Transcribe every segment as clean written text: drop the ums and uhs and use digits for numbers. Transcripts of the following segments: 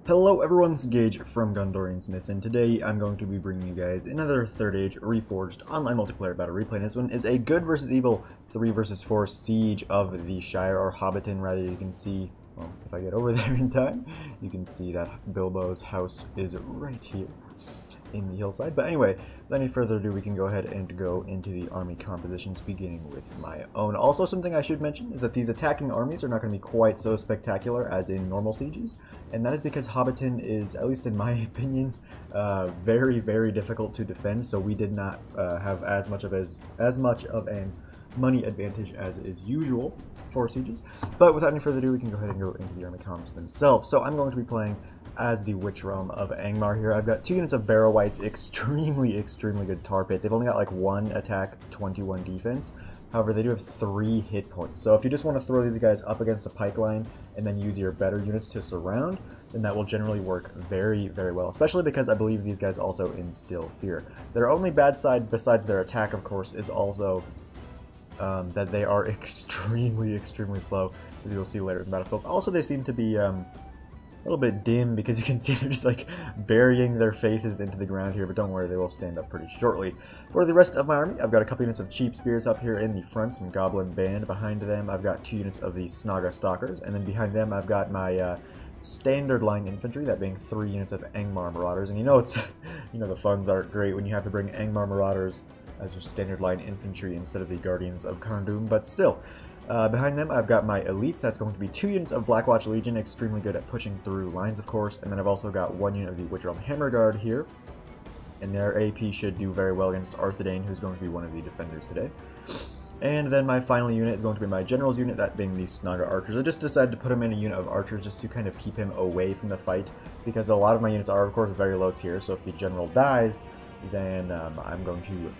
Hello everyone, it's Gage from Gundabad Smith, and today I'm going to be bringing you guys another 3rd Age Reforged online multiplayer battle replay. And this one is a good versus evil 3 versus 4 siege of the Shire, or Hobbiton rather. You can see, well, if I get over there in time, you can see that Bilbo's house is right here in the hillside. But anyway, without any further ado, we can go ahead and go into the army compositions, beginning with my own. Also, something I should mention is that these attacking armies are not going to be quite so spectacular as in normal sieges, and that is because Hobbiton is, at least in my opinion, very, very difficult to defend. So we did not have as much of an money advantage as is usual for sieges. But without any further ado, we can go ahead and go into the army comps themselves. So I'm going to be playing as the Witch Realm of Angmar here. I've got 2 units of Barrow Wights, extremely good tar pit. They've only got like 1 attack, 21 defense. However, they do have 3 hit points. So if you just want to throw these guys up against a pipeline and then use your better units to surround, then that will generally work very, very well. Especially because I believe these guys also instill fear. Their only bad side, besides their attack, of course, is also that they are extremely slow, as you'll see later in the battlefield. Also, they seem to be a little bit dim, because you can see they're just like burying their faces into the ground here, but don't worry, they will stand up pretty shortly. For the rest of my army, I've got a couple units of cheap spears up here in the front, some goblin band. Behind them, I've got 2 units of the Snaga stalkers, and then behind them, I've got my standard line infantry, that being 3 units of Angmar marauders. And you know it's the funds aren't great when you have to bring Angmar marauders as your standard line infantry instead of the Guardians of Carndum, but still. Behind them, I've got my elites. That's going to be 2 units of Blackwatch Legion, extremely good at pushing through lines, of course. And then I've also got 1 unit of the Witch Realm Hammer Guard here. And their AP should do very well against Arthedain, who's going to be one of the defenders today. And then my final unit is going to be my General's unit, that being the Snaga Archers. I just decided to put him in a unit of Archers just to kind of keep him away from the fight, because a lot of my units are, of course, very low tier. So if the General dies, then I'm going to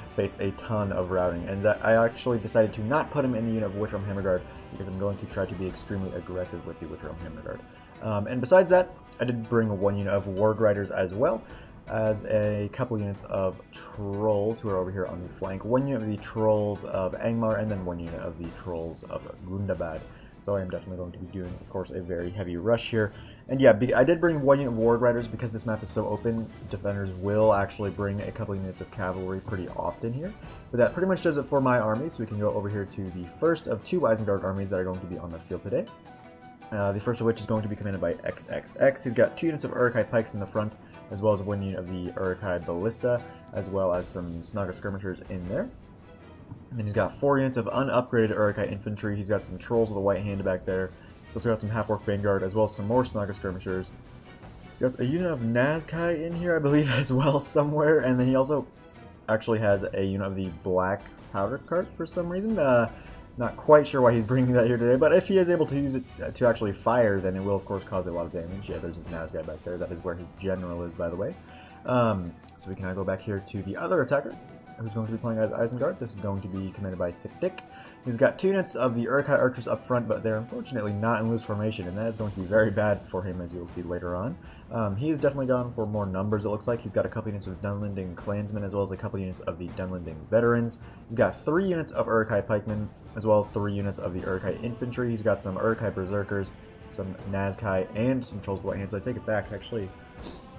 face a ton of routing. And I actually decided to not put him in the unit of Witch Realm Hammer Guard, because I'm going to try to be extremely aggressive with the Witch Realm Hammer Guard. And besides that, I did bring 1 unit of Warg Riders as well, as a couple units of Trolls who are over here on the flank. 1 unit of the Trolls of Angmar, and then 1 unit of the Trolls of Gundabad. So I am definitely going to be doing, of course, a very heavy rush here. And yeah, I did bring 1 unit of Warg Riders because this map is so open. Defenders will actually bring a couple units of cavalry pretty often here. But that pretty much does it for my army, so we can go over here to the first of 2 Isengard armies that are going to be on the field today. The first of which is going to be commanded by XXX. He's got 2 units of Uruk-hai pikes in the front, as well as 1 unit of the Uruk-hai ballista, as well as some Snaga skirmishers in there. And then he's got 4 units of unupgraded Uruk-hai infantry. He's got some Trolls with a white hand back there. He's also got some half-orc vanguard, as well as some more Snaga skirmishers. He's got a unit of Nazkai in here, I believe, as well, somewhere. And then he also actually has a unit of the Black Powder Cart for some reason. Not quite sure why he's bringing that here today, but if he is able to use it to actually fire, then it will, of course, cause a lot of damage. Yeah, there's this Nazgai back there. That is where his general is, by the way. So we can now go back here to the other attacker, who's going to be playing as Isengard. This is going to be commanded by Thick. He's got 2 units of the Uruk-hai archers up front, but they're unfortunately not in loose formation, and that is going to be very bad for him, as you'll see later on. He has definitely gone for more numbers, it looks like. He's got a couple units of Dunlending clansmen, as well as a couple units of the Dunlending veterans. He's got 3 units of Uruk-hai pikemen, as well as 3 units of the Uruk-hai infantry. He's got some Uruk-hai berserkers, some Nazkai, and some Trolls with white hands. I take it back, actually.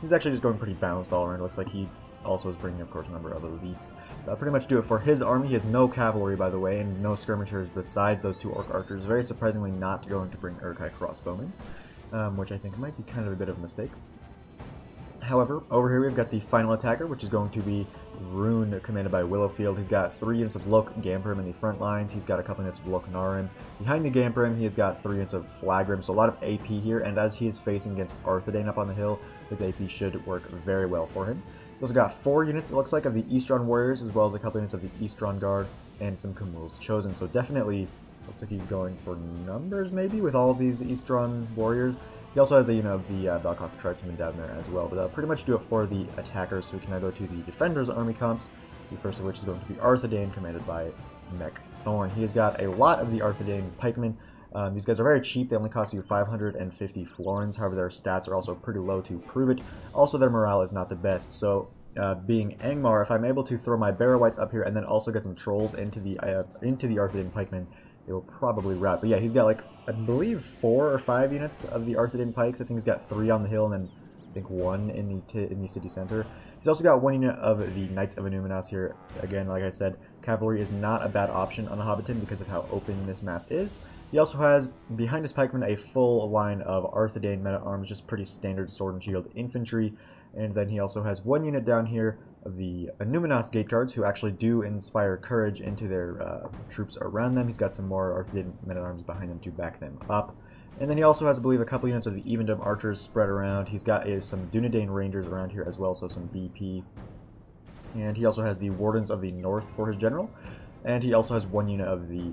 He's actually just going pretty balanced all around. It looks like he also is bringing, of course, a number of other elites. That'll pretty much do it for his army. He has no cavalry, by the way, and no skirmishers besides those 2 orc archers. Very surprisingly not going to bring Uruk-hai crossbowmen, which I think might be kind of a bit of a mistake. However, over here we've got the final attacker, which is going to be Rhun, commanded by Willowfield. He's got 3 units of Lok Gamprim in the front lines. He's got a couple units of Lok Narim. Behind the Gamprim, he has got 3 units of Flagrim, so a lot of AP here, and as he is facing against Arthedain up on the hill, his AP should work very well for him. He's also got 4 units, it looks like, of the Eastron Warriors, as well as a couple units of the Eastron Guard, and some Kumul's Chosen. So definitely looks like he's going for numbers, maybe, with all of these Eastron Warriors. He also has a unit of the Valkoth Tribesmen down there as well, but that'll pretty much do it for the attackers. So we can now go to the defenders' army comps, the first of which is going to be Arthedain, commanded by Mech Thorn. He has got a lot of the Arthedain pikemen. These guys are very cheap. They only cost you 550 florins. However, their stats are also pretty low to prove it. Also, their morale is not the best. So, being Angmar, if I'm able to throw my Barrow Wights up here and then also get some Trolls into the Arthedain pikemen, they will probably rout. But yeah, he's got like, I believe 4 or 5 units of the Arthedain pikes. I think he's got 3 on the hill and then I think 1 in the city center. He's also got 1 unit of the Knights of Illuminas here. Again, like I said, cavalry is not a bad option on the Hobbiton because of how open this map is. He also has, behind his pikemen, a full line of Arthedain men-at-arms, just pretty standard sword and shield infantry. And then he also has 1 unit down here of the Illuminas gate guards, who actually do inspire courage into their troops around them. He's got some more Arthedain men-at-arms behind him to back them up. And then he also has, I believe, a couple units of the Evendom archers spread around. He's got some Dunedain rangers around here as well, so some BP. And he also has the Wardens of the North for his general. And he also has 1 unit of the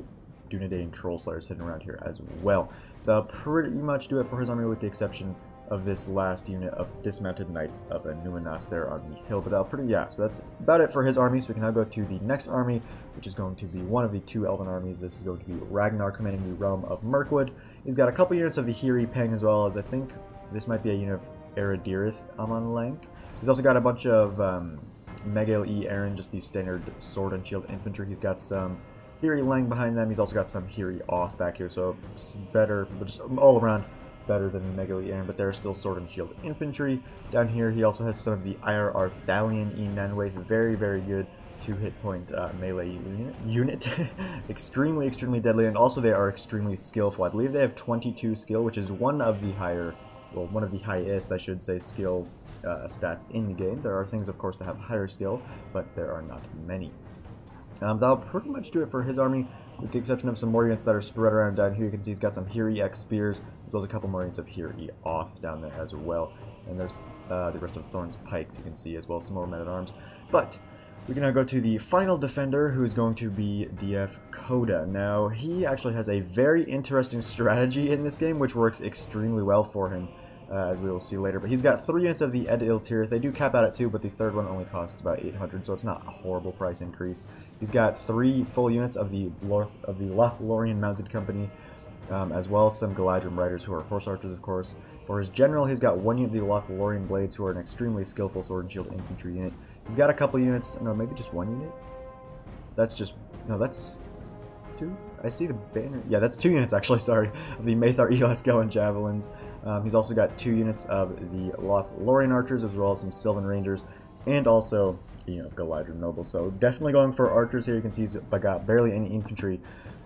Dunedain troll slayers hidden around here as well. That'll pretty much do it for his army, with the exception of this last unit of dismounted knights of Illuminas there on the hill. But that'll so that's about it for his army. So we can now go to the next army, which is going to be one of the 2 elven armies. This is going to be Ragnar, commanding the Realm of Mirkwood. He's got a couple units of the Hiri Peng, as well as, I think this might be a unit of Aradirith on Lank. He's also got a bunch of Megail E Aaron, just these standard sword and shield infantry. He's got some Hiri Lang behind them. He's also got some Hiri Off back here, so it's better, but just all around better than Megail E Aaron, but they're still sword and shield infantry. Down here, he also has some of the Ire Arthalion E Nanway, very, very good 2-hit point melee unit. extremely deadly, and also they are extremely skillful. I believe they have 22 skill, which is one of the highest, I should say, skill stats in the game. There are things, of course, that have higher skill, but there are not many. That'll pretty much do it for his army, with the exception of some more units that are spread around down here. You can see he's got some Hiri X spears, as well as a couple more units of Hiri Off down there as well. And there's the rest of Thorn's pikes, you can see, as well as some more men-at-arms. But we can now go to the final defender, who is going to be DF Coda. Now, he actually has a very interesting strategy in this game, which works extremely well for him, as we will see later. But he's got 3 units of the Ed Iltirith. They do cap out at 2, but the third one only costs about 800, so it's not a horrible price increase. He's got 3 full units of the Lothlorien Mounted Company, as well as some Galadrim Riders, who are horse archers, of course. For his general, he's got 1 unit of the Lothlorien Blades, who are an extremely skillful sword and shield infantry unit. He's got a couple units, no, maybe just 1 unit? That's 2? I see the banner. Yeah, that's 2 units, actually, sorry, of the Maethar Elasgelen Javelins. He's also got 2 units of the Lothlorien Archers, as well as some Sylvan Rangers, and also, Galadrim Nobles. So definitely going for archers here. You can see he's got barely any infantry,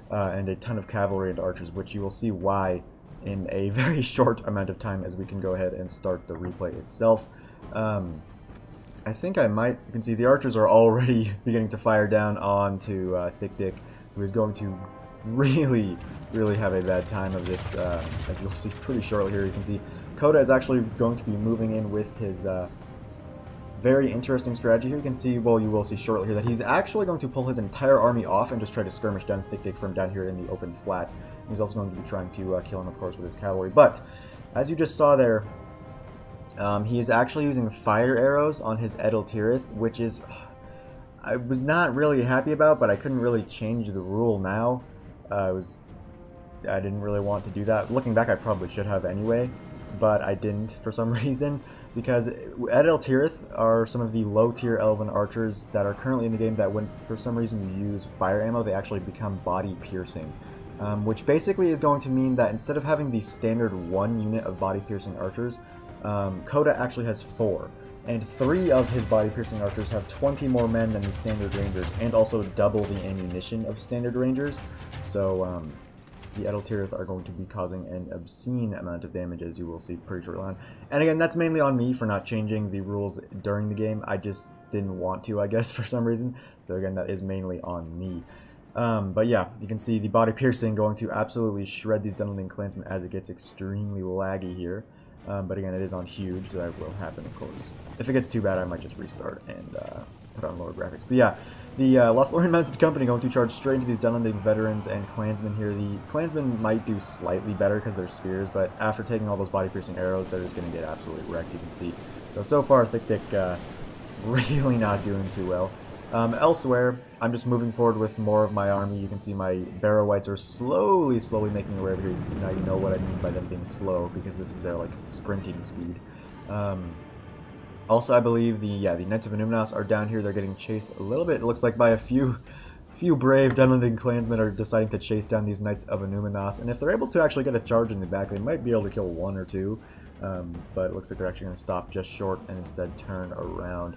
and a ton of cavalry and archers, which you will see why in a very short amount of time, as we can go ahead and start the replay itself. I think you can see the archers are already beginning to fire down onto Thick Dick, who is going to really have a bad time of this, as you'll see pretty shortly here. You can see Coda is actually going to be moving in with his very interesting strategy here. You can see, well, you will see shortly here, that he's actually going to pull his entire army off and just try to skirmish down Thick Dick from down here in the open flat. He's also going to be trying to kill him, of course, with his cavalry. But, as you just saw there, he is actually using fire arrows on his Edel Tirith, which is, I was not really happy about, but I couldn't really change the rule now. I didn't really want to do that. Looking back, I probably should have anyway, but I didn't for some reason, because Edel Tirith are some of the low-tier Elven archers that are currently in the game that, when for some reason you use fire ammo, they actually become body-piercing. Which basically is going to mean that instead of having the standard 1 unit of body-piercing archers, Coda actually has 4. And 3 of his body-piercing archers have 20 more men than the standard rangers, and also double the ammunition of standard rangers. So, the Edel Tirith are going to be causing an obscene amount of damage, as you will see pretty shortly on. And again, that's mainly on me for not changing the rules during the game. I just didn't want to, I guess, for some reason. So again, that is mainly on me. But yeah, you can see the body piercing going to absolutely shred these Dungeon Clansmen as it gets extremely laggy here. But again, it is on huge, so that will happen, of course. If it gets too bad, I might just restart and put on lower graphics. But yeah, the Lothlorien Mounted Company going to charge straight into these Dungeon veterans and clansmen here. The clansmen might do slightly better because they're spears, but after taking all those body-piercing arrows, they're just going to get absolutely wrecked, you can see. So far, Thick Dick really not doing too well. Elsewhere, I'm just moving forward with more of my army. You can see my Barrow Whites are slowly making their way over here. Now you know what I mean by them being slow, because this is their, like, sprinting speed. Also, I believe the Knights of Illuminas are down here. They're getting chased a little bit, it looks like, by a few few brave Dunlending clansmen are deciding to chase down these Knights of Anuminas, and if they're able to actually get a charge in the back, they might be able to kill one or two, but it looks like they're actually going to stop just short and instead turn around.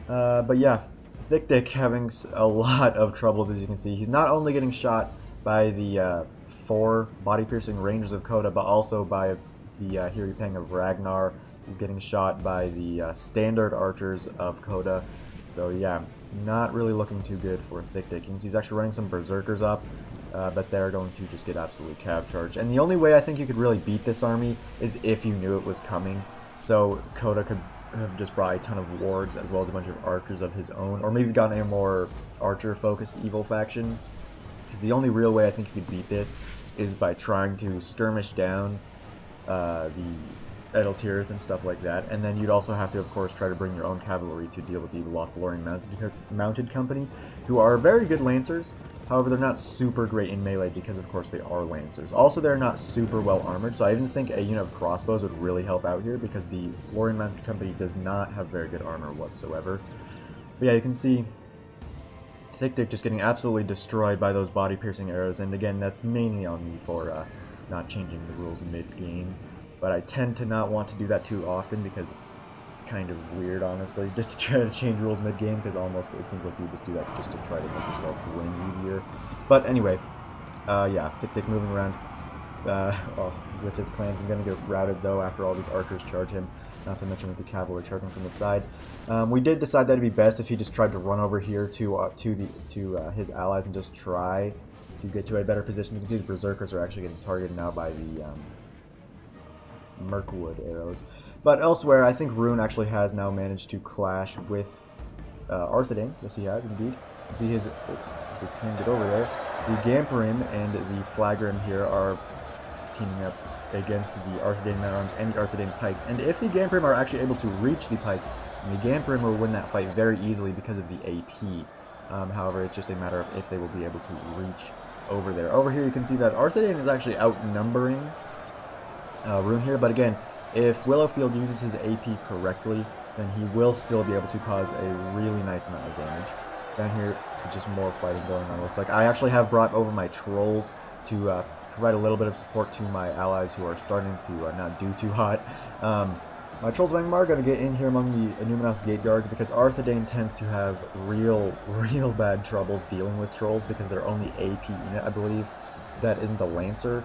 But yeah, Thick Dick having a lot of troubles, as you can see. He's not only getting shot by the 4 body-piercing rangers of Coda, but also by the Hiri Pang of Ragnar. He's getting shot by the standard archers of Coda. So yeah, not really looking too good for Thick Dick. He's actually running some berserkers up, but they're going to just get absolutely cav charged. And the only way I think you could really beat this army is if you knew it was coming. So Coda could have just brought a ton of wards as well as a bunch of archers of his own, or maybe gotten a more archer-focused evil faction. Because the only real way I think you could beat this is by trying to skirmish down the Edeltirith and stuff like that, and then you'd also have to, of course, try to bring your own cavalry to deal with the Lothlorien mounted company, who are very good lancers. However, they're not super great in melee because, of course, they are lancers. Also, they're not super well armored, so I even think a unit of crossbows would really help out here because the Lorien mounted company does not have very good armor whatsoever. But yeah, you can see Thick Dick just getting absolutely destroyed by those body-piercing arrows, and again, that's mainly on me for not changing the rules mid-game. But I tend to not want to do that too often because it's kind of weird, honestly, just to try to change rules mid-game, because almost it seems like you just do that just to try to make yourself win easier. But anyway, yeah, Thick Dick moving around with his clans. I'm going to get routed, though, after all these archers charge him, not to mention with the cavalry charging from the side. We did decide that it'd be best if he just tried to run over here to his allies and just try to get to a better position. You can see his berserkers are actually getting targeted now by the Mirkwood arrows. But elsewhere, I think Rhun actually has now managed to clash with Arthedain. Yes, he has, indeed. See his... we can get over there. The Gamperim and the Flagrim here are teaming up against the Arthedain men-at-arms and the Arthedain pikes. And if the Gamperim are actually able to reach the pikes, the Gamperim will win that fight very easily because of the AP. However, it's just a matter of if they will be able to reach over there. Over here, you can see that Arthedain is actually outnumbering Rhun here, but again, if Willowfield uses his AP correctly, then he will still be able to cause a really nice amount of damage. Down here, just more fighting going on. Looks like I actually have brought over my trolls to provide a little bit of support to my allies who are starting to not do too hot. My trolls of Angmar are going to get in here among the Anuminas gate guards because Arthedain tends to have real bad troubles dealing with trolls because their only AP unit, I believe, that isn't the Lancer,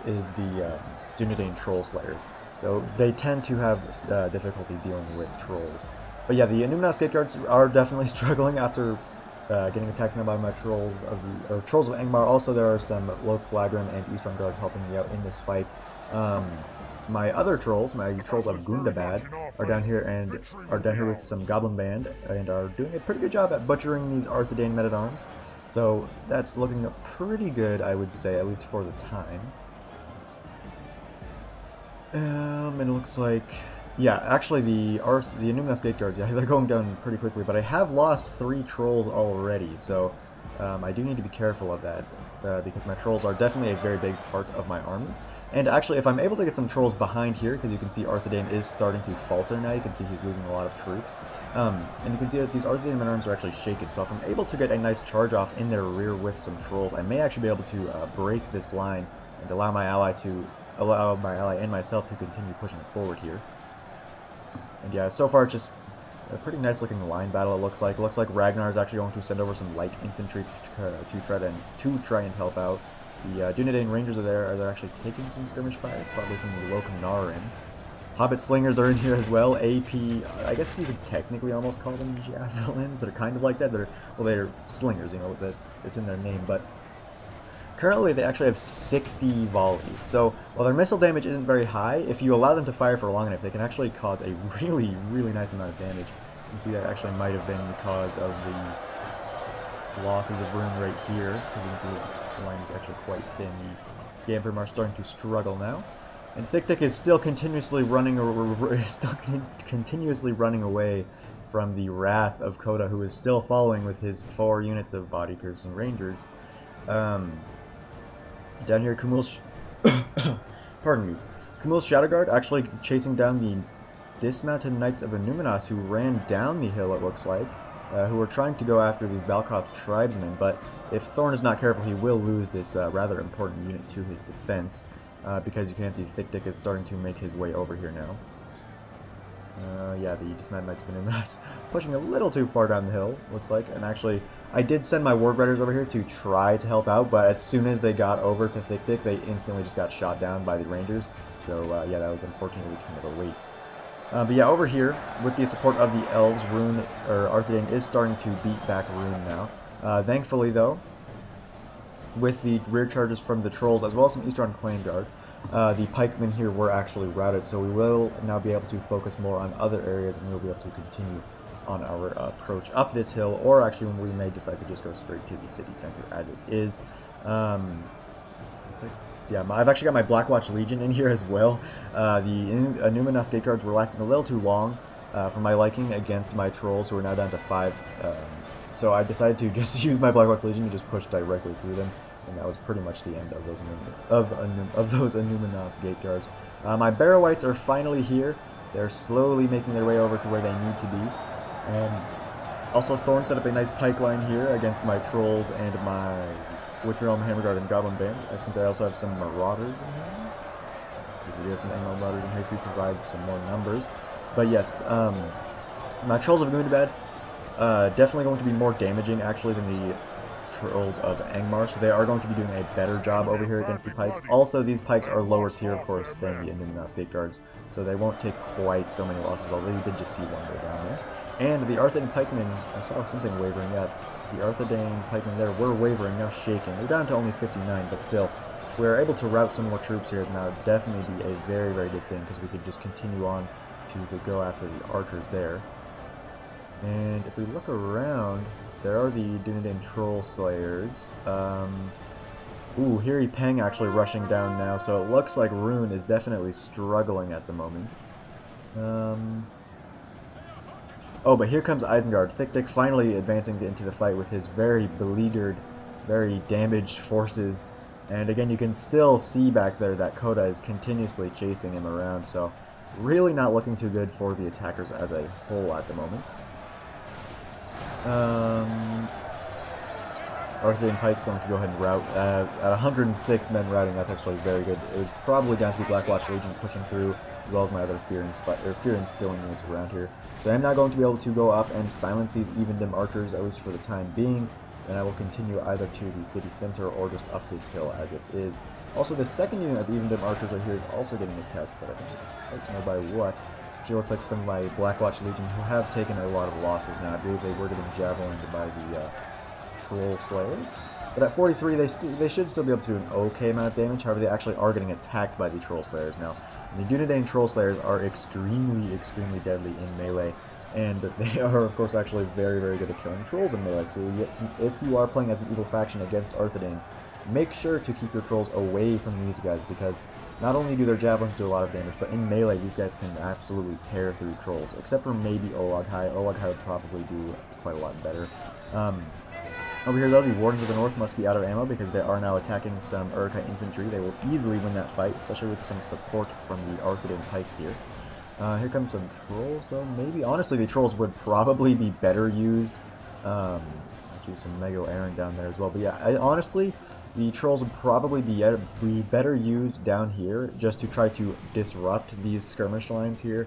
is the Dunedain Troll Slayers. So they tend to have difficulty dealing with trolls. But yeah, the Anuminas gate guards are definitely struggling after getting attacked now by my trolls of trolls of Angmar. Also, there are some Low Flagrim and Eastern Guard helping me out in this fight. My other trolls, my trolls of Gundabad, are down here with some Goblin Band and are doing a pretty good job at butchering these Arthedain men-at-arms. So that's looking pretty good, I would say, at least for the time. And it looks like, yeah, actually the Anuminas gate guards, yeah, they're going down pretty quickly, but I have lost 3 trolls already, so I do need to be careful of that, because my trolls are definitely a very big part of my army. And actually, if I'm able to get some trolls behind here, because you can see Arthedain is starting to falter now, you can see he's losing a lot of troops, and you can see that these Arthedain men-at-arms are actually shaken, so if I'm able to get a nice charge off in their rear with some trolls, I may actually be able to break this line and allow my ally and myself to continue pushing forward here. And yeah, so far it's just a pretty nice looking line battle, it looks like. It looks like Ragnar is actually going to send over some light infantry to try and help out. The Dunedain Rangers are there. Are they actually taking some skirmish fire? Probably from the Lokanarin. Hobbit Slingers are in here as well. AP, I guess you could technically almost call them Javelins. They're kind of like that. They're Slingers, you know, it's in their name, but currently they actually have 60 volleys. So while their missile damage isn't very high, if you allow them to fire for long enough, they can actually cause a really nice amount of damage. You can see that actually might have been because of the losses of Rhun right here, because you can see the line is actually quite thin. The Gamperim are starting to struggle now, and Thick Dick is still continuously running away from the wrath of Coda, who is still following with his 4 units of body-piercing rangers. Down here, Kumul's pardon me, Kumul's Shadowguard actually chasing down the dismounted Knights of Anuminas, who ran down the hill, it looks like. who are trying to go after these Balkoth tribesmen, but if Thorn is not careful, he will lose this rather important unit to his defense, because you can see Thick Dick is starting to make his way over here now. Yeah, the Dismad Knight's been in us, pushing a little too far down the hill, looks like, and actually, I did send my Ward Riders over here to try to help out, but as soon as they got over to Thick Dick, they instantly just got shot down by the Rangers, so yeah, that was unfortunately kind of a waste. But yeah, over here, with the support of the elves, Rhun, or Arthedain is starting to beat back Rhun now. Thankfully, though, with the rear charges from the trolls, as well as some Eastern Claim Guard, the pikemen here were actually routed, so we will now be able to focus more on other areas, and we'll be able to continue on our approach up this hill, or actually when we may decide to just go straight to the city center as it is. Yeah, I've actually got my Blackwatch Legion in here as well. The Numinos Gate Guards were lasting a little too long for my liking against my trolls, who are now down to 5. So I decided to just use my Blackwatch Legion and just push directly through them, and that was pretty much the end of those Numinos Gate Guards. My Barrow-wights are finally here. They're slowly making their way over to where they need to be. And also Thorn set up a nice pipeline here against my trolls and my Witch Realm, Hammerguard, and Goblin Band. I think I also have some Marauders in here. We do have some Anglo Marauders in here to provide some more numbers. But yes, my Trolls of Gundabad definitely going to be more damaging actually than the Trolls of Angmar, so they are going to be doing a better job over here against the pikes. Also, these pikes are lower tier, of course, than the Numinos Gate Guards, so they won't take quite so many losses, although you did just see one go down there. And the Arthedain pikemen, I saw something wavering up. The Arthedain pikemen there were wavering, now shaking. They're down to only 59, but still, if we are able to route some more troops here, now would definitely be a very, very good thing, because we could just continue on to go after the archers there. And if we look around, there are the Dunedain Troll Slayers. Ooh, Hiri Peng actually rushing down now, so it looks like Rhun is definitely struggling at the moment. Oh, but here comes Isengard. Thick Dick finally advancing into the fight with his very beleaguered, very damaged forces. And again, you can still see back there that Koda is continuously chasing him around, so really not looking too good for the attackers as a whole at the moment. Arthedain Pike's going to go ahead and route. At 106 men routing, that's actually very good. It was probably down to the Blackwatch Legion pushing through, as well as my other fear instilling units around here. So I'm now going to be able to go up and silence these Evendim archers, at least for the time being. And I will continue either to the city center or just up this hill as it is. Also, the second unit of Evendim archers right here is also getting attacked, but I don't know by what. It looks like some of my Blackwatch Legion who have taken a lot of losses now. I believe they were getting javelined by the Troll Slayers. But at 43, they should still be able to do an okay amount of damage. However, they actually are getting attacked by the Troll Slayers now. The Dunedain Troll Slayers are extremely, extremely deadly in melee, and they are, of course, actually very, very good at killing trolls in melee. So if you are playing as an evil faction against Arthedain, make sure to keep your trolls away from these guys, because not only do their javelins do a lot of damage, but in melee, these guys can absolutely tear through trolls, except for maybe Olaghai. Olaghai would probably do quite a lot better. Over here, though, the Wardens of the North must be out of ammo because they are now attacking some Uruk-hai infantry. They will easily win that fight, especially with some support from the Arthedain pikes here. Here comes some trolls, though. Maybe, honestly, the trolls would probably be better used. Actually, some Mego Aaron down there as well. But yeah, honestly, the trolls would probably be better used down here just to try to disrupt these skirmish lines here,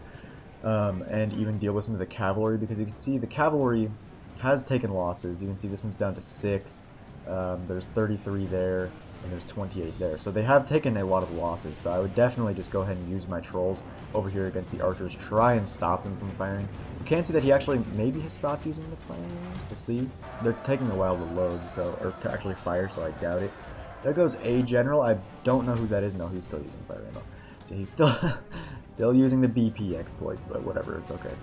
and even deal with some of the cavalry, because you can see the cavalry has taken losses. You can see this one's down to 6, there's 33 there, and there's 28 there. So they have taken a lot of losses, so I would definitely just go ahead and use my trolls over here against the archers, try and stop them from firing. You can see that he actually maybe has stopped using the fire. Let's see. They're taking a while to load, or to actually fire, so I doubt it. There goes a general. I don't know who that is. No, he's still using fire ammo. So he's still using the BP exploit, but whatever, it's okay.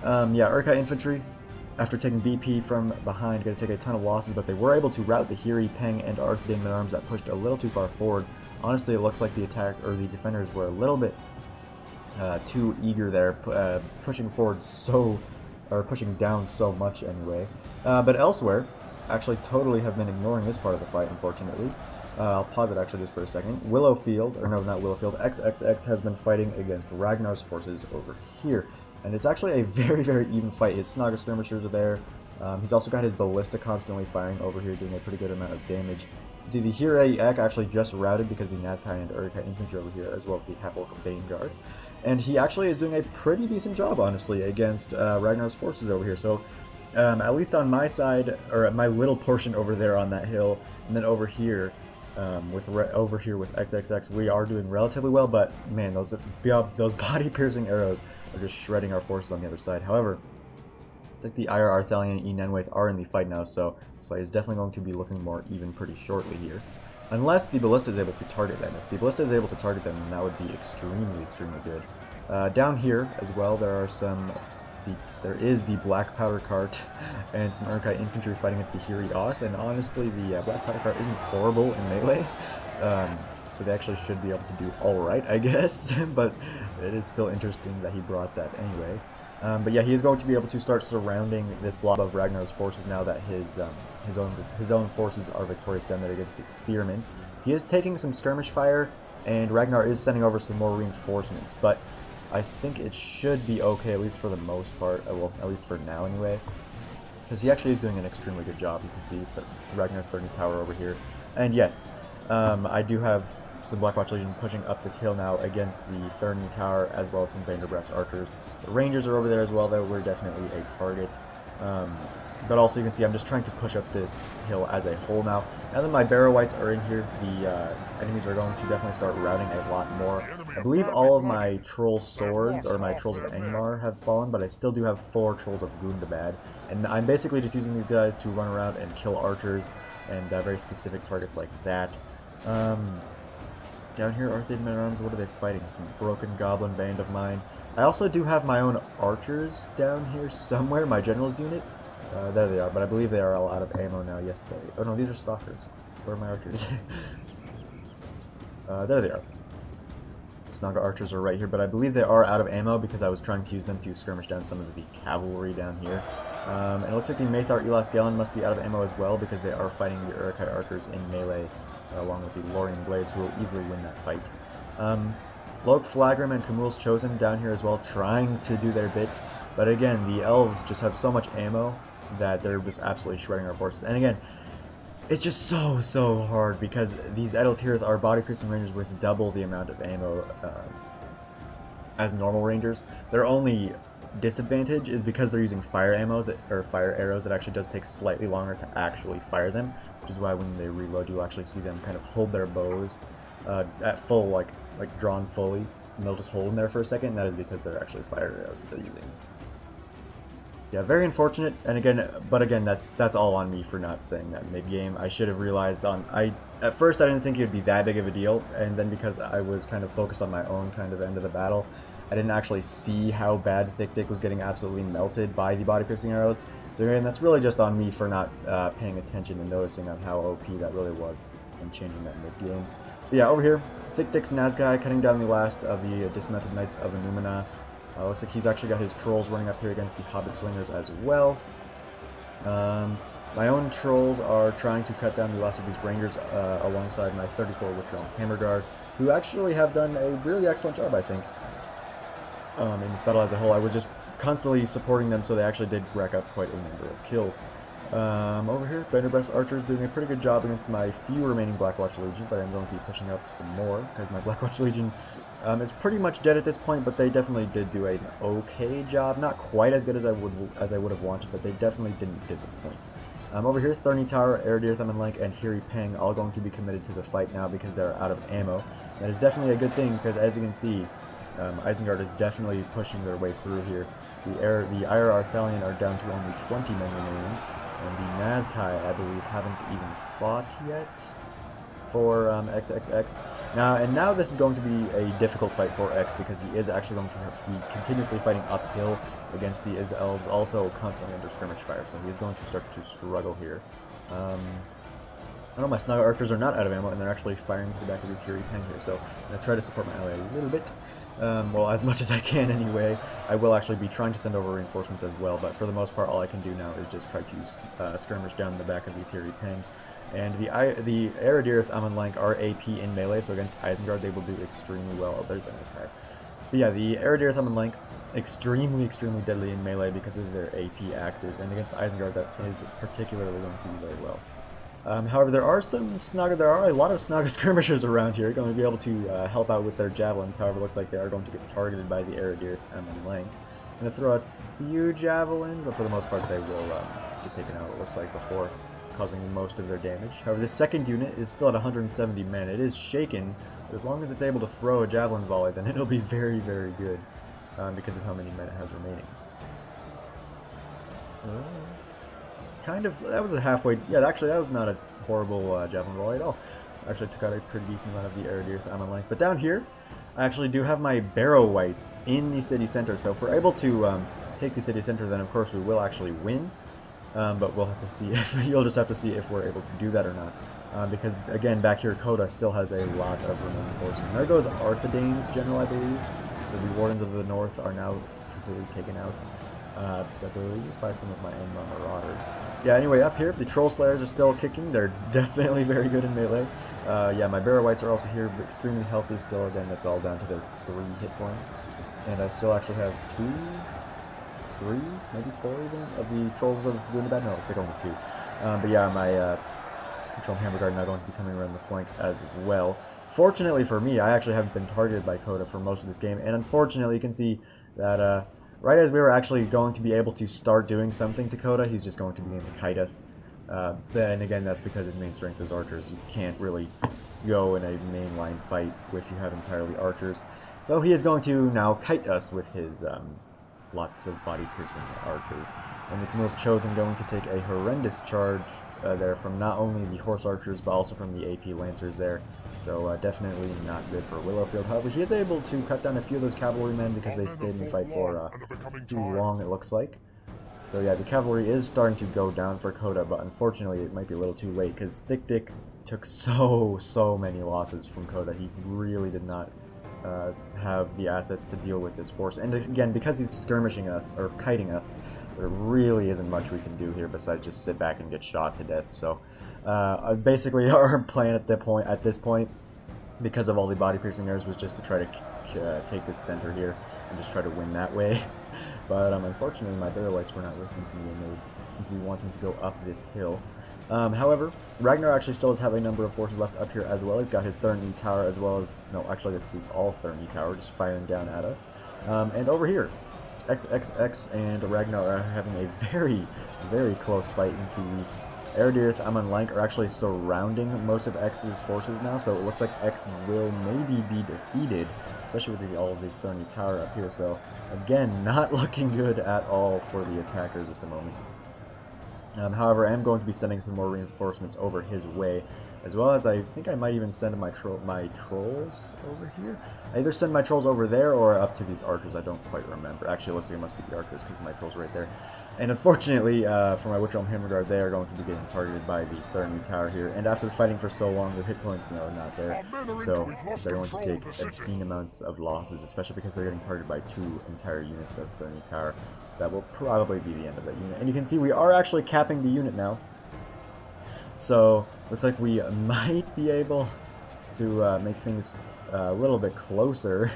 Yeah, Uruk-hai infantry, after taking BP from behind, going to take a ton of losses, but they were able to rout the Hiri, Peng, and Arthedain men-at-arms that pushed a little too far forward. Honestly, it looks like the defenders were a little bit too eager there, pushing forward pushing down so much anyway. But elsewhere, actually totally have been ignoring this part of the fight, unfortunately. I'll pause it actually just for a second. Willowfield, or no, not Willowfield, XXX has been fighting against Ragnar's forces over here. And it's actually a very, very even fight. His Snogger skirmishers are there. He's also got his ballista constantly firing over here, doing a pretty good amount of damage. See, the Hire Ek actually just routed because the Nazkai and Uruk-hai infantry over here, as well as the half-orc Vanguard. And he actually is doing a pretty decent job, honestly, against Ragnar's forces over here. So, at least on my side, or my little portion over there on that hill, and then over here, with XXX, we are doing relatively well. But man, those body-piercing arrows are just shredding our forces on the other side. However, it's like the Arthedain and Nenwaith are in the fight now, so this fight is definitely going to be looking more even pretty shortly here. Unless the ballista is able to target them. If the ballista is able to target them, then that would be extremely, extremely good. Down here as well, there is the Black Powder Cart and some Uruk-hai infantry fighting against the Hiri Oth, and honestly, the Black Powder Cart isn't horrible in melee, so they actually should be able to do alright, I guess, but it is still interesting that he brought that anyway. But yeah, he is going to be able to start surrounding this blob of Ragnar's forces now that his own forces are victorious down there against the spearmen. He is taking some skirmish fire, and Ragnar is sending over some more reinforcements, but I think it should be okay, at least for the most part, well, at least for now anyway, because he actually is doing an extremely good job. You can see Ragnar's 30 tower over here. And yes, I do have some Blackwatch Legion pushing up this hill now against the Thurny Tower, as well as some Vanderbrass archers. The Rangers are over there as well, though we're definitely a target. But also you can see I'm just trying to push up this hill as a whole now. Now that my Barrow Whites are in here, the enemies are going to definitely start routing a lot more. I believe all of my Troll Swords, or my Trolls of Angmar, have fallen, but I still do have 4 Trolls of Gundabad. And I'm basically just using these guys to run around and kill archers, and very specific targets like that. Down here, Arthedain arms, what are they fighting? Some broken goblin band of mine. I also do have my own archers down here somewhere, my general's unit. There they are, but I believe they are all out of ammo now. Yes, they... Oh no, these are stalkers. Where are my archers? There they are. Snaga archers are right here, but I believe they are out of ammo because I was trying to use them to skirmish down some of the cavalry down here. And it looks like the Maethar Elas Galen must be out of ammo as well because they are fighting the Uruk-hai archers in melee, along with the Lorien Blades, who will easily win that fight. Loke, Flagrim, and Camul's Chosen down here as well, trying to do their bit. But again, the elves just have so much ammo that they're just absolutely shredding our forces. And again, it's just so hard because these Edeltirith are body-piercing rangers with double the amount of ammo as normal rangers. Their only disadvantage is because they're using fire arrows. It actually does take slightly longer to actually fire them, which is why when they reload, you'll actually see them kind of hold their bows at full, like drawn fully, and they'll just hold them there for a second. And that is because they're actually fire arrows that they're using. Yeah, very unfortunate, and again, that's all on me for not saying that mid-game. I should have realized at first I didn't think it would be that big of a deal, and then because I was kind of focused on my own kind of end of the battle, I didn't actually see how bad Thick Dick was getting absolutely melted by the body-piercing arrows. So again, that's really just on me for not paying attention and noticing on how OP that really was and changing that mid-game. But yeah, over here, Thick Dick's Nazgai cutting down the last of the dismounted knights of Numenas. Looks like he's actually got his trolls running up here against the Hobbit Slingers as well. My own trolls are trying to cut down the last of these rangers alongside my 34 Witch Realm Hammer Guard, who actually have done a really excellent job, I think, in this battle as a whole. I was just constantly supporting them, so they actually did rack up quite a number of kills. Over here, Vanderbrass Archer is doing a pretty good job against my few remaining Blackwatch Legion, but I'm going to be pushing up some more because my Blackwatch Legion is pretty much dead at this point, but they definitely did do an okay job. Not quite as good as I would have wanted, but they definitely didn't disappoint. Over here, Thurny Tower, Eredir, Thummonlink, and Hiri Peng all going to be committed to the fight now because they're out of ammo. That is definitely a good thing because, as you can see, Isengard is definitely pushing their way through here. The Arthedain are down to only 20 men remaining, and the Nazkai, I believe, haven't even fought yet for XXX. Now this is going to be a difficult fight for X because he is actually going to be continuously fighting uphill against the elves, also constantly under skirmish fire, so he is going to start to struggle here. I know my Snaga archers are not out of ammo, and they're actually firing to the back of these Hiri Peng here, so I'm going to try to support my ally a little bit. Well, as much as I can anyway. I will actually be trying to send over reinforcements as well, but for the most part, all I can do now is just try to skirmish down the back of these Hiri Peng. And the Eredir Thummonlink are AP in melee, so against Isengard they will do extremely well. Oh, there's the Nazkai. But yeah, the Eredir Thummonlink extremely deadly in melee because of their AP axes, and against Isengard that is particularly going to do very well. However, there are a lot of snug skirmishers around here going to be able to help out with their javelins. However, it looks like they are going to get targeted by the Aradir and Lank. I'm going to throw out a few javelins, but for the most part they will get taken out, it looks like, before causing most of their damage. However, the second unit is still at 170 men. It is shaken, but as long as it's able to throw a javelin volley, then it'll be very good because of how many men it has remaining. That was a halfway, yeah, actually that was not a horrible javelin volley at all. Actually took out a pretty decent amount of the Aradir with Amon Lank. But down here, I actually do have my Barrow Wights in the city center, so if we're able to take the city center, then of course we will actually win. But we'll have to see you'll just have to see if we're able to do that or not. Because again, back here, Coda still has a lot of remaining forces. And there goes Arthedain's general, I believe. So the Wardens of the North are now completely taken out, I believe, by some of my own Marauders. Yeah, anyway, up here, the Troll Slayers are still kicking. They're definitely very good in melee. Yeah, my Barrow Wights are also here, extremely healthy still. Again, that's all down to their 3 hit points. And I still actually have 2, 3, maybe 4 even, of the Trolls of Gundabad. No, it's like only 2. But yeah, my Patrol Hammer Guard now going to be coming around the flank as well. Fortunately for me, I actually haven't been targeted by Coda for most of this game, and unfortunately you can see that right as we were actually going to be able to start doing something to Coda, he's just going to begin to kite us. Then again, that's because his main strength is archers. You can't really go in a mainline fight if you have entirely archers. So he is going to now kite us with his lots of body-piercing archers. And the Camille's Chosen going to take a horrendous charge there from not only the horse archers, but also from the AP lancers there. So definitely not good for Willowfield. However, he is able to cut down a few of those cavalrymen because they stayed in the fight for too long, it looks like. So yeah, the cavalry is starting to go down for Coda, but unfortunately it might be a little too late because Thick Dick took so many losses from Coda. He really did not have the assets to deal with this force. And again, because he's skirmishing us, or kiting us, there really isn't much we can do here besides just sit back and get shot to death. So basically our plan at this point, because of all the body piercing arrows, was just to try to take this center here and just try to win that way. But unfortunately my Barrow Wights were not listening to me, and they seem to be wanting to go up this hill. However, Ragnar actually still does have a number of forces left up here as well. He's got his Thurny Tower as well as, no, actually this is all Thurny Tower, just firing down at us. And over here, XXX and Ragnar are having a very close fight. You can see the Aradir and Amon Lank are actually surrounding most of X's forces now, so it looks like X will maybe be defeated, especially with all of the Thurny Tower up here. So again, not looking good at all for the attackers at the moment. However, I am going to be sending some more reinforcements over his way, as well as I think I might even send my trolls over here. I either send my trolls over there or up to these archers. I don't quite remember. Actually, it looks like it must be the archers because my trolls are right there. And unfortunately, for my Witch Realm Hammer Guard, they are going to be getting targeted by the Thurny Tower here. And after fighting for so long, their hit points are not there. So they're going to take obscene amounts of losses, especially because they're getting targeted by 2 entire units of Thurny Tower. That will probably be the end of that unit. And you can see we are actually capping the unit now. So looks like we might be able to make things a little bit closer.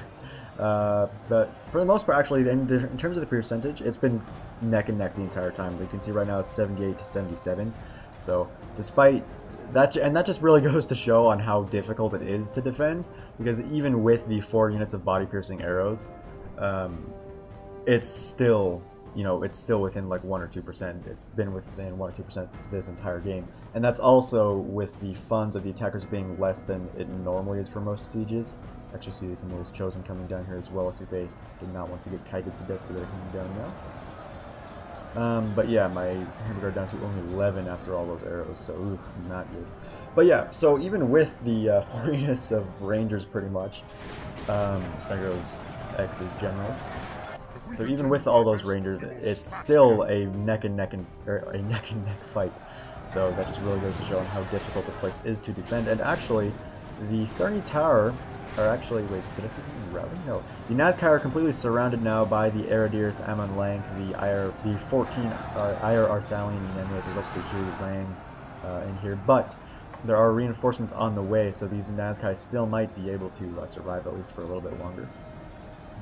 But for the most part, actually, in terms of the percentage, it's been neck and neck the entire time. You can see right now it's 78 to 77. So despite that, and that just really goes to show on how difficult it is to defend, because even with the 4 units of body piercing arrows, it's still, you know, it's still within like 1 or 2%. It's been within 1 or 2% this entire game, and that's also with the funds of the attackers being less than it normally is for most sieges. Actually, see the Camille's Chosen coming down here as well. Let's see if they did not want to get kited to death, so they're coming down now. But yeah, my Hammer Guard down to only 11 after all those arrows, so ooh, not good. But yeah, so even with the 4 units of Rangers, pretty much, there goes X's general. So even with all those Rangers, it's still a neck and neck fight. So that just really goes to show how difficult this place is to defend. And actually, the Thurny Tower are actually, wait, did I see something routing? No. The Nazkai are completely surrounded now by the Aradir, Amon Lank, the 14 Ire Arthalian, and there's also the Hugh Lang in here. But there are reinforcements on the way, so these Nazkai still might be able to survive at least for a little bit longer.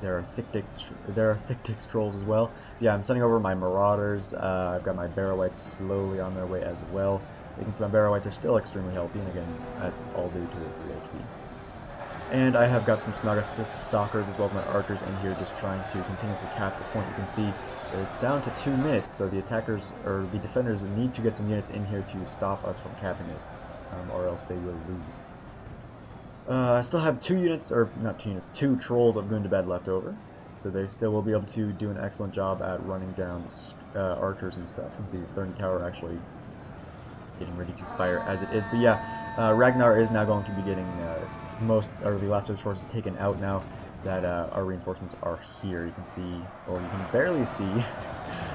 There are thick dicks trolls as well. Yeah, I'm sending over my marauders. I've got my barrow-wights slowly on their way as well. You can see my barrow-wights are still extremely healthy, and again, that's all due to the 3 HP. And I have got some Snaga stalkers as well as my archers in here, just trying to continuously cap the point. You can see it's down to 2 minutes, so the attackers or the defenders need to get some units in here to stop us from capping it, or else they will lose. I still have 2 units, or not 2 units, 2 trolls of Gundabad left over, so they still will be able to do an excellent job at running down archers and stuff. You can see the third tower actually getting ready to fire as it is. But yeah, Ragnar is now going to be getting the last of his forces taken out now that our reinforcements are here. You can see, or you can barely see,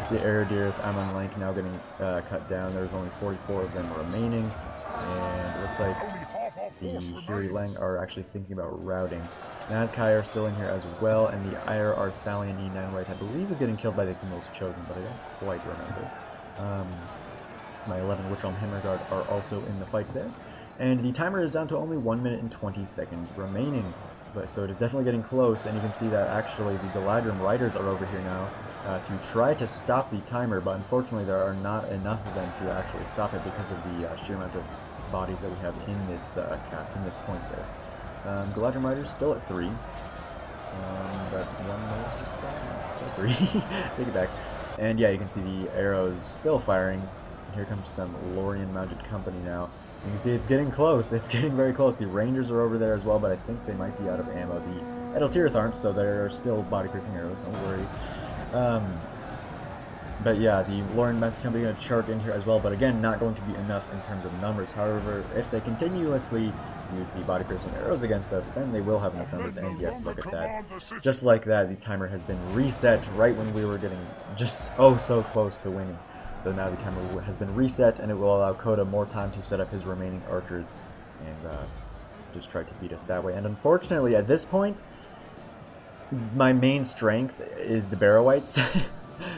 the Aradir's Amon Lank now getting cut down. There's only 44 of them remaining, and it looks like the Hiri Leng are actually thinking about routing. Nazkai are still in here as well, and the Ire Arthalian E9 I believe is getting killed by the Kimmel's Chosen, but I don't quite remember. My 11 Witchrealm Heimerguard are also in the fight there. And the timer is down to only 1 minute and 20 seconds remaining. So it is definitely getting close, and you can see that actually the Galadrim Riders are over here now to try to stop the timer, but unfortunately there are not enough of them to actually stop it because of the sheer amount of bodies that we have in this in this point there. Galadrim Riders still at 3. But 1 more just died. So 3. Take it back. And yeah, you can see the arrows still firing. Here comes some Lorien mounted company now. You can see it's getting close. It's getting very close. The Rangers are over there as well, but I think they might be out of ammo. The Edeltirith aren't, so there are still body-piercing arrows. Don't worry. But yeah, the Lorien mounted company are going to charge in here as well, but again, not going to be enough in terms of numbers. However, if they continuously use the body-piercing arrows against us, then they will have enough numbers. And yes, look at that. Just like that, the timer has been reset right when we were getting just oh so close to winning. So now the timer has been reset, and it will allow Coda more time to set up his remaining archers and just try to beat us that way. And unfortunately, at this point, my main strength is the Barrow-wights,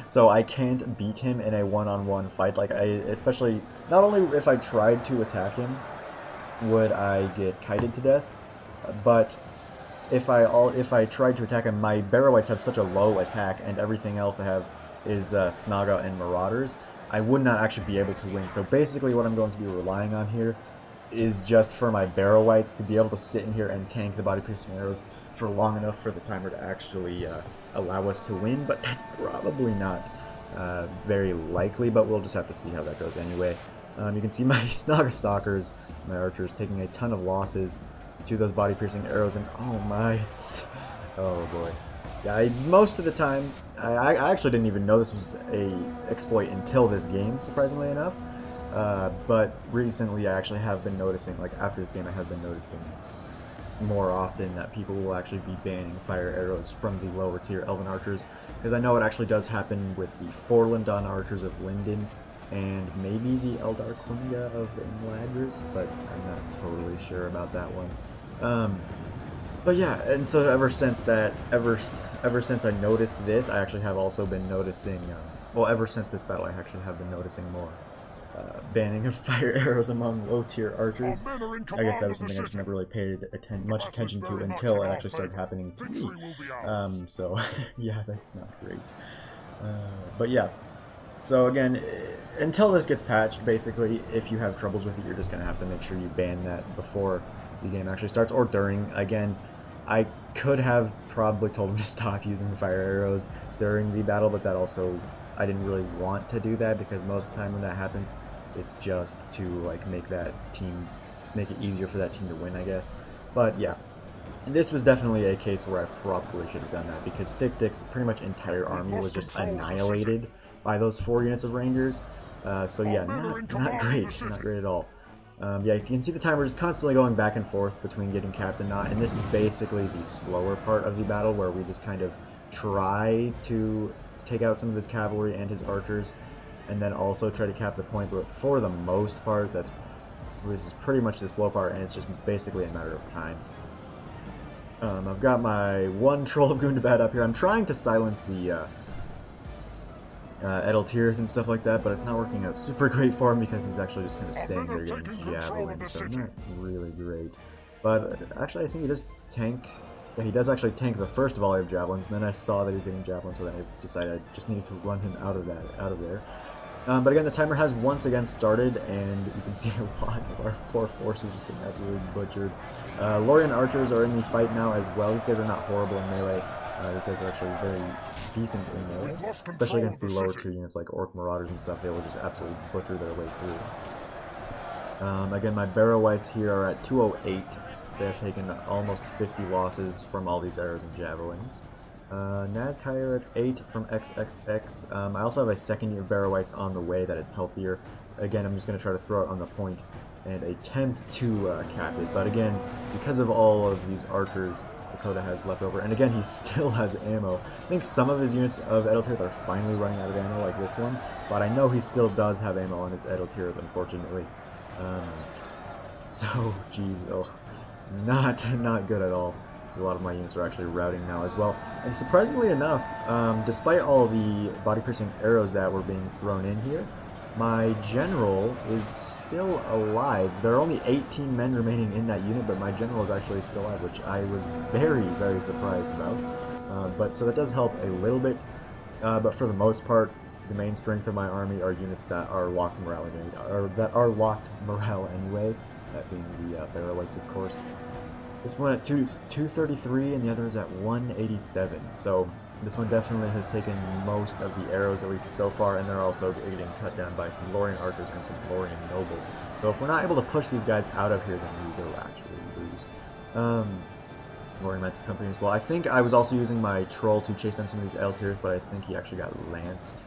so I can't beat him in a one-on-one fight. Like especially not only if I tried to attack him, would I get kited to death, but if I tried to attack him, my Barrow-wights have such a low attack, and everything else I have is Snaga and Marauders. I would not actually be able to win. So basically what I'm going to be relying on here is just for my Barrow-wights to be able to sit in here and tank the body-piercing arrows for long enough for the timer to actually allow us to win, but that's probably not very likely, but we'll just have to see how that goes anyway. You can see my Snaga Stalkers, my archers, taking a ton of losses to those body-piercing arrows, and oh my, oh boy. Yeah, most of the time, I actually didn't even know this was a exploit until this game, surprisingly enough. But recently I actually have been noticing, like after this game I have been noticing more often that people will actually be banning fire arrows from the lower tier Elven archers. Because I know it actually does happen with the Forlindon archers of Linden, and maybe the Eldar Quinga of Imladris, but I'm not totally sure about that one. But yeah, and so ever since I noticed this, I actually have also been noticing, well, ever since this battle, I actually have been noticing more banning of fire arrows among low-tier archers. I guess that was something I just never really paid much attention to until it actually started happening to me. So, yeah, that's not great. But yeah, so again, until this gets patched, basically, if you have troubles with it, you're just going to have to make sure you ban that before the game actually starts, or during. Again, I could have probably told him to stop using the fire arrows during the battle, but that also, I didn't really want to do that, because most of the time when that happens, it's just to like make it easier for that team to win, I guess. But yeah, this was definitely a case where I probably should have done that, because Thick Dick's pretty much entire army was just annihilated by those 4 units of Rangers. So yeah, not great at all. Yeah, you can see the timer is constantly going back and forth between getting capped and not, and this is basically the slower part of the battle, where we just kind of try to take out some of his cavalry and his archers, and then also try to cap the point, but for the most part, this is pretty much the slow part, and it's just basically a matter of time. I've got my one Troll of Gundabad up here. I'm trying to silence the Edeltirith and stuff like that, but it's not working out super great for him, because he's actually just kind of staying there getting javelin, so not really great. But actually I think he does tank Yeah, he does actually tank the first volley of javelins, and then I saw that he was getting javelins, so then I decided I just needed to run him out of there. But again, the timer has once again started, and you can see a lot of our poor forces just getting absolutely butchered. Lorien archers are in the fight now as well. These guys are not horrible in melee. These guys are actually very decent in melee, especially against the lower tier units like Orc Marauders and stuff. They will just absolutely butcher their way through. Again, my Barrow Wights here are at 208. They have taken almost 50 losses from all these arrows and javelins. Nazkire at 8 from XXX. I also have a second year Barrow Wights on the way that is healthier. Again, I'm just going to try to throw it on the point and attempt to cap it. But again, because of all of these archers Dakota has left over, and again, he still has ammo. I think some of his units of Edeltirith are finally running out of ammo, like this one, but I know he still does have ammo on his Edeltirith, unfortunately. So, geez, oh, not good at all. So a lot of my units are actually routing now as well. And surprisingly enough, despite all the body-piercing arrows that were being thrown in here, my general is still alive. There are only 18 men remaining in that unit, but my general is actually still alive, which I was very, very surprised about. But so that does help a little bit. But for the most part, the main strength of my army are units that are locked morale anyway. That being the Barrow Wights, of course. This one at 233 and the other is at 187. So this one definitely has taken most of the arrows, at least so far, and they're also getting cut down by some Lorien archers and some Lorien nobles. So if we're not able to push these guys out of here, then we will actually lose. Lorien Knights of Company as well. I think I was also using my troll to chase down some of these Edeltirith, but I think he actually got lanced.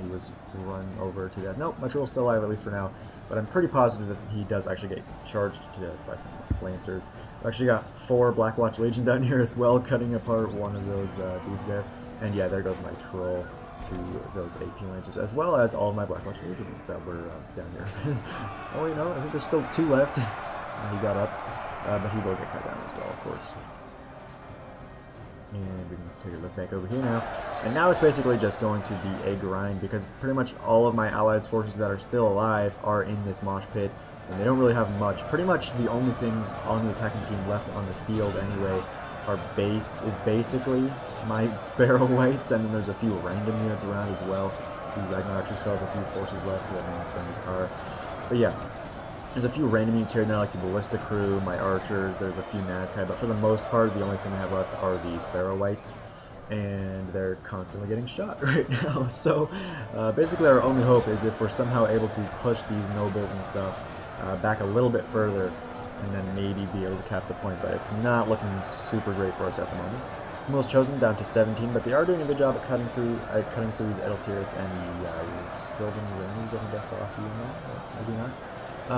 He was run over to that. Nope, my troll's still alive, at least for now. But I'm pretty positive that he does actually get charged to death by some Lancers. I've actually got 4 Blackwatch Legion down here as well, cutting apart one of those dudes there. And yeah, there goes my troll to those AP Lancers, as well as all of my Blackwatch Legion that were down here. Oh, you know, I think there's still 2 left. He got up, but he will get cut down as well, of course. And we can take a look back over here now. And now it's basically just going to be a grind, because pretty much all of my allies' forces that are still alive are in this mosh pit, and they don't really have much. Pretty much the only thing on the attacking team left on the field anyway is basically my Barrow Wights, and then there's a few random units around as well. Ragnar actually still has a few forces left that man car. But yeah, there's a few random units here and there, like the Ballista crew, my archers, there's a few Nazkai, but for the most part, the only thing I have left are the Barrow Wights, and they're constantly getting shot right now. So basically our only hope is if we're somehow able to push these nobles and stuff back a little bit further, and then maybe be able to cap the point, but it's not looking super great for us at the moment. Most chosen down to 17, but they are doing a good job at cutting through these Edeltirith and the Sylvan Rangers, I guess, off you now, maybe not.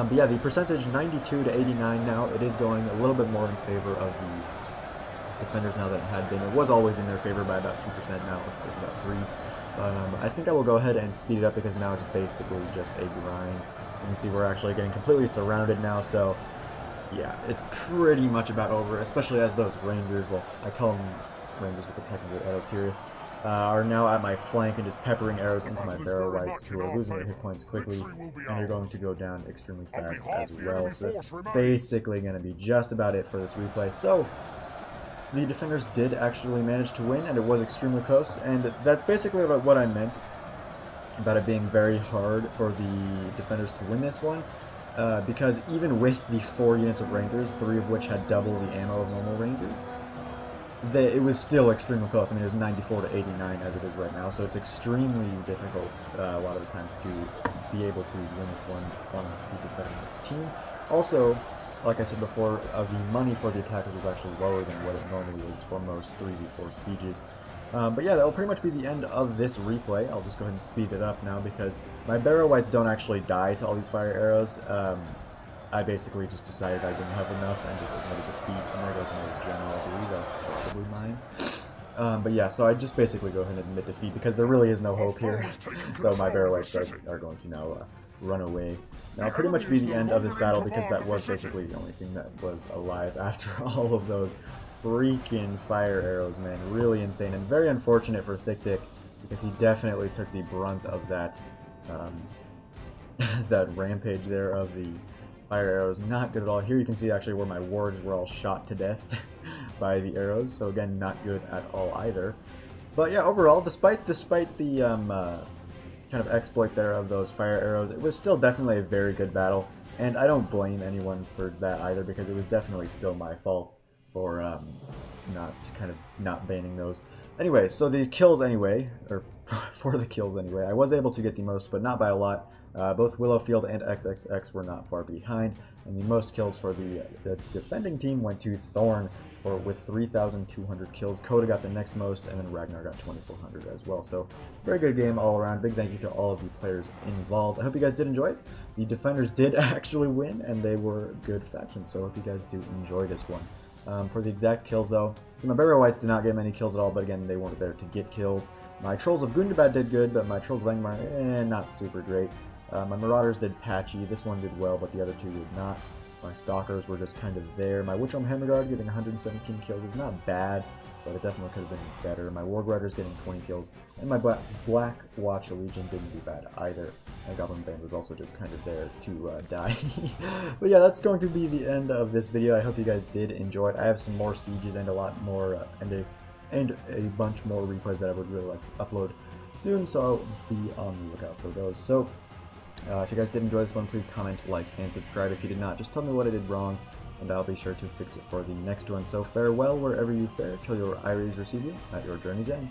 But yeah, the percentage 92 to 89 now. It is going a little bit more in favor of the defenders now than it had been. It was always in their favor by about 2%, now it's about 3. But I think I will go ahead and speed it up, because now it's basically just a grind. You can see we're actually getting completely surrounded now, so yeah, it's pretty much about over, especially as those Rangers, well, I call them Rangers with the technical Edeltirith, are now at my flank and just peppering arrows into my Barrow Wights, who are losing their hit points quickly, and they're going to go down extremely fast as well. So that's basically going to be just about it for this replay. So the defenders did actually manage to win, and it was extremely close, and that's basically about what I meant about it being very hard for the defenders to win this one. Because even with the 4 units of Rangers, 3 of which had double the ammo of normal Rangers, it was still extremely close. I mean, it was 94 to 89 as it is right now, so it's extremely difficult a lot of the times to be able to win this one on the defending team. Also, like I said before, the money for the attackers was actually lower than what it normally is for most 3v4 sieges. But yeah, that will pretty much be the end of this replay. I'll just go ahead and speed it up now, because my Barrow Wights don't actually die to all these fire arrows. I basically just decided I didn't have enough and just admitted defeat, and there goes my general. I believe that was probably mine. But yeah, so I just basically go ahead and admit defeat, because there really is no hope here. So my Barrow Wights are going to now run away. Now, it'll pretty much be the end of this battle, because that was basically the only thing that was alive after all of those freaking fire arrows, man. Really insane, and very unfortunate for Thick Dick, because he definitely took the brunt of that that rampage there of the fire arrows. Not good at all. Here you can see actually where my wards were all shot to death by the arrows, so again, not good at all either. But yeah, overall, despite the kind of exploit there of those fire arrows, it was still definitely a very good battle, and I don't blame anyone for that either, because it was definitely still my fault for not banning those. Anyway, so the kills anyway, or for the kills anyway, I was able to get the most, but not by a lot. Both Willowfield and XXX were not far behind, and the most kills for the defending team went to Thorn with 3,200 kills. Coda got the next most, and then Ragnar got 2,400 as well. So very good game all around. Big thank you to all of the players involved. I hope you guys did enjoy it. The defenders did actually win, and they were good factions, so I hope you guys do enjoy this one. For the exact kills though, so my Burial Wights did not get many kills at all, but again, they weren't there to get kills. My Trolls of Gundabad did good, but my Trolls of Angmar, not super great. My Marauders did patchy. This one did well, but the other two did not. My Stalkers were just kind of there. My Witch Elm Hammerguard getting 117 kills is not bad, but it definitely could have been better. My Warg Riders getting 20 kills, and my Black Watch Legion didn't do bad either. My Goblin Band was also just kind of there to die. But yeah, that's going to be the end of this video. I hope you guys did enjoy it. I have some more sieges and a lot more, and a bunch more replays that I would really like to upload soon, so I'll be on the lookout for those. So if you guys did enjoy this one, please comment, like, and subscribe. If you did not, just tell me what I did wrong, and I'll be sure to fix it for the next one. So farewell wherever you fare, till your eyes receive you at your journey's end.